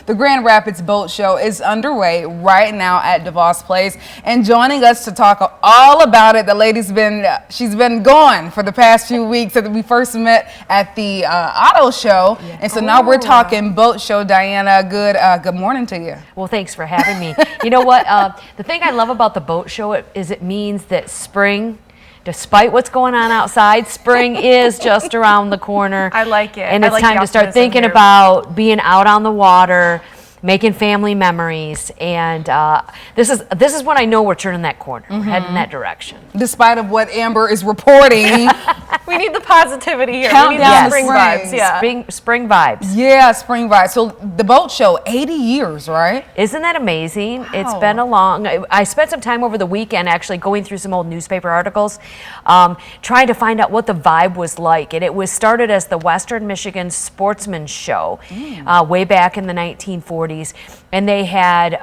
The Grand Rapids Boat Show is underway right now at DeVos Place, and joining us to talk all about it, the lady's she's been gone for the past few weeks. That we first met at the auto show, and so now we're talking boat show. Diana, good morning to you. Well, thanks for having me. You know what? The thing I love about the boat show is it means that spring, despite what's going on outside, spring is just around the corner. I like it. And it's time to start thinking about being out on the water, making family memories, and this is when I know we're turning that corner. We're heading in that direction. Despite of what Amber is reporting, we need the positivity here. Count we need down the spring vibes. Yeah, spring vibes. Yeah, spring vibes. So the boat show, 80 years, right? Isn't that amazing? Wow. It's been a long. I spent some time over the weekend actually going through some old newspaper articles, trying to find out what the vibe was like. And it was started as the Western Michigan Sportsman's Show way back in the 1940s. And they had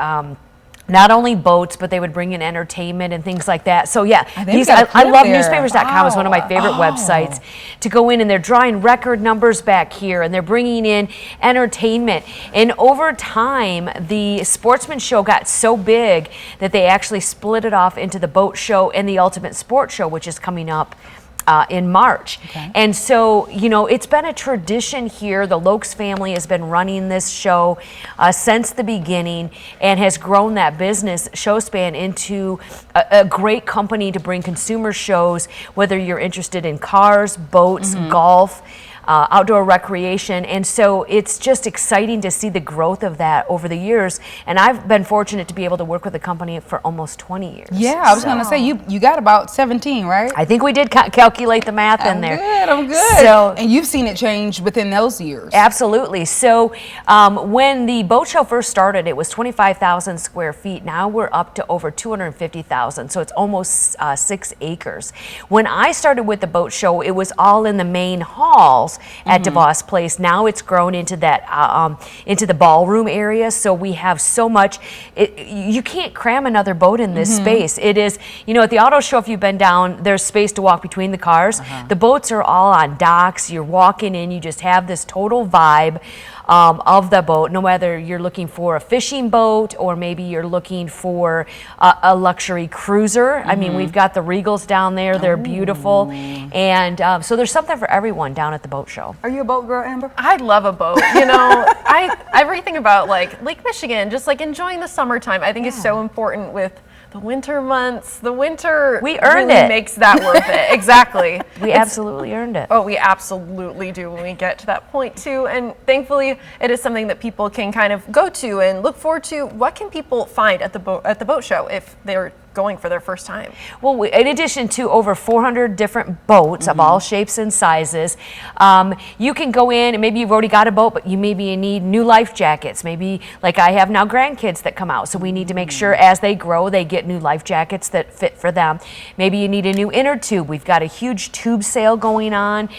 not only boats, but they would bring in entertainment and things like that. So yeah, I love newspapers.com. It's one of my favorite websites to go in, and they're drawing record numbers back here, and they're bringing in entertainment. And over time, the Sportsman's Show got so big that they actually split it off into the Boat Show and the Ultimate Sports Show, which is coming up in March. And so, you know, it's been a tradition here. The Lokes family has been running this show since the beginning and has grown that business, Showspan, into a great company to bring consumer shows, whether you're interested in cars, boats, golf, outdoor recreation. And so it's just exciting to see the growth of that over the years. And I've been fortunate to be able to work with the company for almost 20 years. Yeah, I was going to say, you got about 17, right? I think we did calculate the math in there. I'm good. So, and you've seen it change within those years. Absolutely. So when the boat show first started, it was 25,000 square feet. Now we're up to over 250,000. So it's almost 6 acres. When I started with the boat show, it was all in the main halls at DeVos Place. Now it's grown into that into the ballroom area. So we have so much. You can't cram another boat in this space. It is, you know, at the auto show, if you've been down, there's space to walk between the cars. The boats are all on docks. You're walking in. You just have this total vibe of the boat, no whether you're looking for a fishing boat or maybe you're looking for a luxury cruiser. I mean, we've got the Regals down there. They're beautiful. And so there's something for everyone down at the boat show. Are you a boat girl, Amber? I love a boat. You know, everything about like Lake Michigan, just like enjoying the summertime, I think is so important with the winter months. The winter really makes that worth it. Exactly. We absolutely earned it. Oh, we absolutely do when we get to that point too. And thankfully, it is something that people can kind of go to and look forward to. What can people find at the boat show if they're going for their first time? Well, in addition to over 400 different boats of all shapes and sizes, you can go in and maybe you've already got a boat, but you maybe need new life jackets. Maybe like I have now grandkids that come out, so we need to make sure as they grow they get new life jackets that fit for them. Maybe you need a new inner tube. We've got a huge tube sale going on.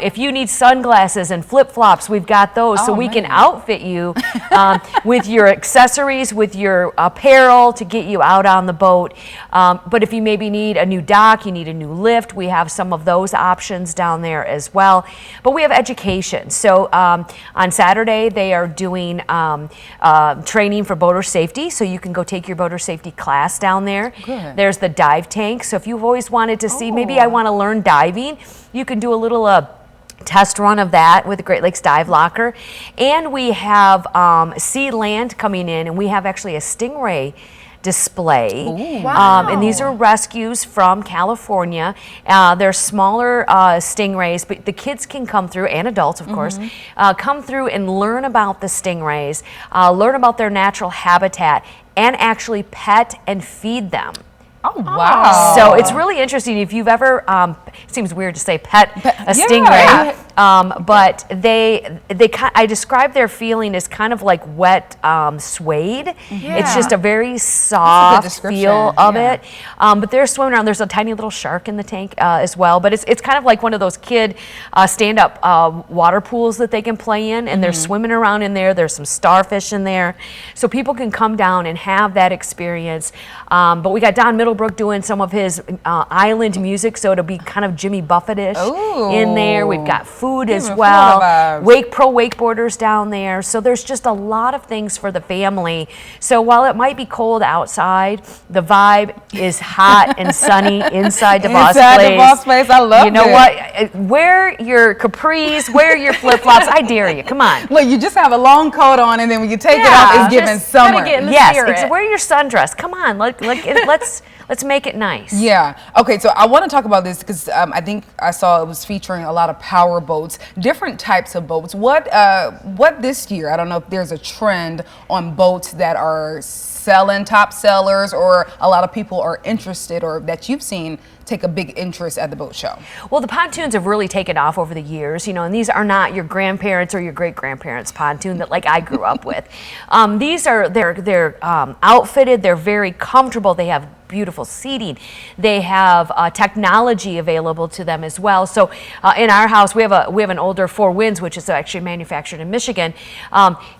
If you need sunglasses and flip-flops, we've got those, so we can outfit you with your accessories, with your apparel to get you out on the boat. But if you maybe need a new dock, you need a new lift, we have some of those options down there as well. But we have education. So on Saturday, they are doing training for boater safety. So you can go take your boater safety class down there. Good. There's the dive tank. So if you've always wanted to see, maybe I want to learn diving, you can do a little test run of that with the Great Lakes Dive Locker. And we have Sea Land coming in, and we have actually a stingray display. And these are rescues from California. They're smaller stingrays, but the kids can come through, and adults of course, come through and learn about the stingrays, learn about their natural habitat, and actually pet and feed them. Oh, wow. So it's really interesting. If you've ever, it seems weird to say pet a stingray, but I describe their feeling as kind of like wet suede. It's just a very soft feel of it. But they're swimming around. There's a tiny little shark in the tank as well. But it's kind of like one of those kid stand-up water pools that they can play in, and they're swimming around in there. There's some starfish in there. So people can come down and have that experience. But we got Don Middlebrook doing some of his island music, so it'll be kind of Jimmy Buffett-ish in there. We've got food as well. Wakeboarders down there. So there's just a lot of things for the family. So while it might be cold outside, the vibe is hot and sunny inside DeVos Place. DeVos Place, I love it. You know what? Wear your capris, wear your flip-flops. I dare you. Come on. Look, you just have a long coat on, and then when you take it off, it's giving summer. Yes, wear your sundress. Come on, let's make it nice. Yeah. Okay, so I want to talk about this because I think I saw it was featuring a lot of power boats, different types of boats. What this year? I don't know if there's a trend on boats that are selling, top sellers, or a lot of people are interested, or that you've seen take a big interest at the boat show. Well, the pontoons have really taken off over the years, and these are not your grandparents or your great-grandparents' pontoon that like I grew up with. These are they're outfitted, they're very comfortable, they have beautiful seating. They have technology available to them as well. So in our house, we have an older Four Winds, which is actually manufactured in Michigan.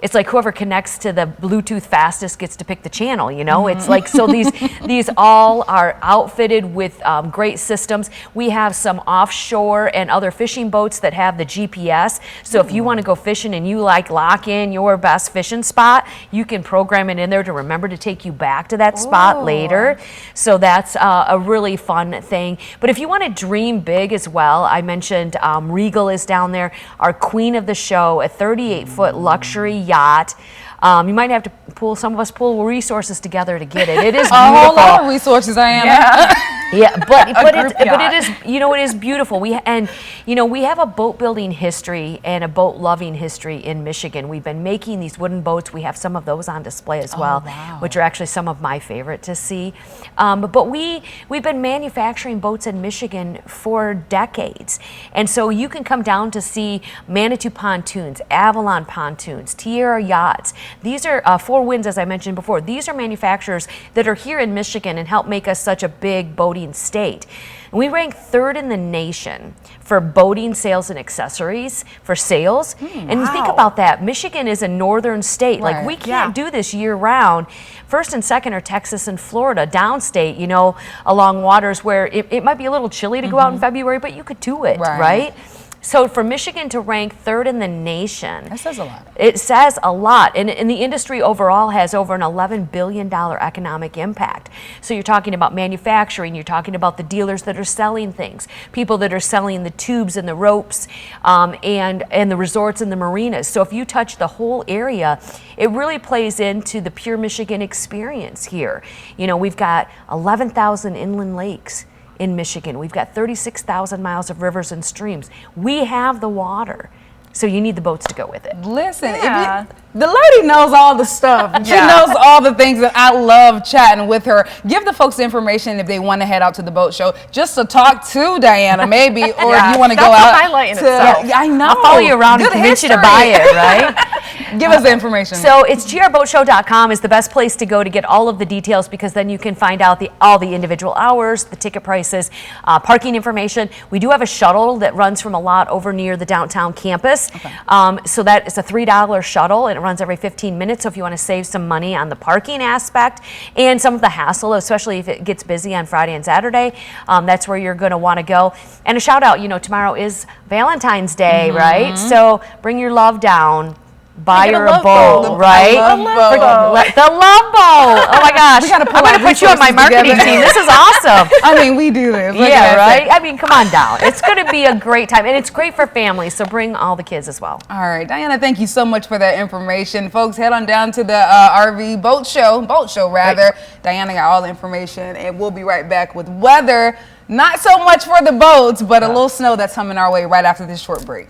It's like whoever connects to the Bluetooth fastest gets to pick the channel. It's like, so these all are outfitted with great systems. We have some offshore and other fishing boats that have the GPS. So if you want to go fishing and you lock in your best fishing spot, you can program it in there to remember to take you back to that spot later. So that's a really fun thing. But if you want to dream big as well, I mentioned Regal is down there, our queen of the show, a 38-foot luxury yacht. You might have to some of us pull resources together to get it. It is beautiful. A whole lot of resources, Yeah, but it is, it is beautiful. We have a boat building history and a boat loving history in Michigan. We've been making these wooden boats. We have some of those on display as well, which are actually some of my favorite to see. But we've been manufacturing boats in Michigan for decades, and so you can come down to see Manitou pontoons, Avalon pontoons, Tierra yachts. These are Four Winds, as I mentioned before. These are manufacturers that are here in Michigan and help make us such a big boating state. And we rank third in the nation for boating sales and accessories for sales. And you think about that, Michigan is a northern state. Right. Like we can't do this year round. First and second are Texas and Florida, downstate, along waters where it might be a little chilly to go out in February, but you could do it, right? So for Michigan to rank third in the nation, that says a lot. It says a lot. And the industry overall has over an $11 billion economic impact. So you're talking about manufacturing, you're talking about the dealers that are selling things, people that are selling the tubes and the ropes, and the resorts and the marinas. So if you touch the whole area, it really plays into the pure Michigan experience here. We've got 11,000 inland lakes in Michigan. We've got 36,000 miles of rivers and streams. We have the water, so you need the boats to go with it. Listen, the lady knows all the stuff. She knows all the things, that I love chatting with her. Give the folks the information if they want to head out to the boat show, just to talk to Diana, maybe, or if you want to go out. Highlight in itself. I know. I'll follow you around and convince you to buy it, right? Give us the information. So it's grboatshow.com is the best place to go to get all of the details, because then you can find out all the individual hours, the ticket prices, parking information. We do have a shuttle that runs from a lot over near the downtown campus. So that is a $3 shuttle, and it runs every 15 minutes. So if you want to save some money on the parking aspect and some of the hassle, especially if it gets busy on Friday and Saturday, that's where you're going to want to go. And a shout out, tomorrow is Valentine's Day, right? So bring your love down. Buy her a boat, right? The love boat. Oh my gosh. I'm going to put you on my marketing team. This is awesome. We do this. Yeah, right? Come on down. It's going to be a great time. And it's great for families, so bring all the kids as well. All right. Diana, thank you so much for that information. Folks, head on down to the RV boat show rather. Right. Diana got all the information, and we'll be right back with weather. Not so much for the boats, but a little snow that's coming our way right after this short break.